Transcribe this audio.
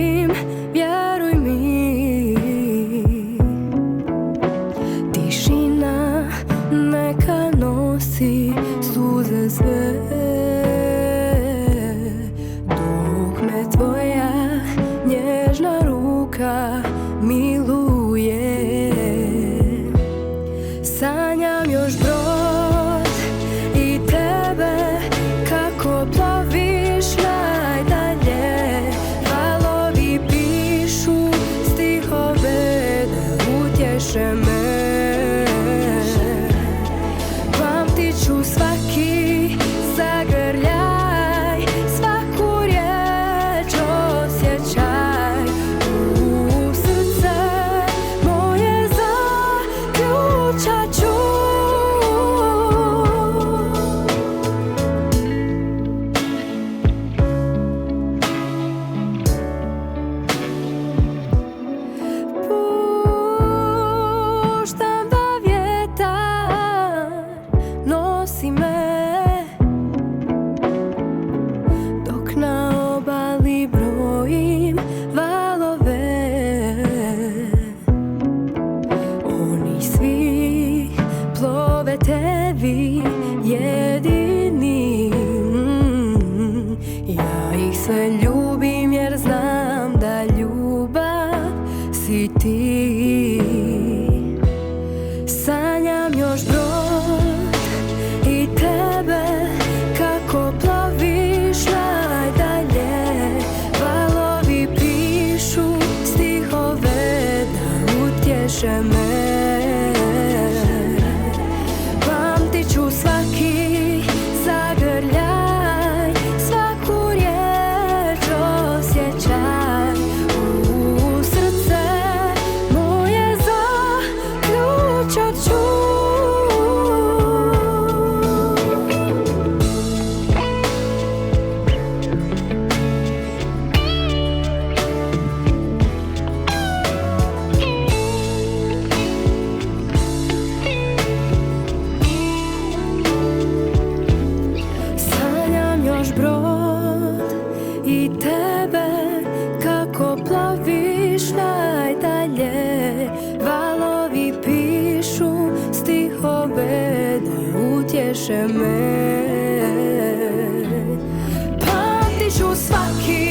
ljubim, vjeruj mi. Tišina neka nosi suze sve, dok me tvoja nježna ruka miluje. Sanjam još brod i tebe kako ploviš najdalje. Valovi pišu stihove da utješe me. Pamtit ću svaki zagrljaj, svaku riječ osjećaj. U srce moje zaključat ću. Puštam da vjetar nosi me, dok na obali brojim valove. Oni svi plove tebi jedini. Ja ih sve ljubim jer znam da ljubav si ti. Sanjam još brod i tebe kako ploviš najdalje. Valovi pišu stihove da utješe me. Pamtit ću svaki zagrljaj, svaku riječ osjećaj. U srce moje zaključat ću. Sanjam još brod i tebe kako ploviš najdalje. Valovi pišu stihove da utješe me. Pamtit ću svaki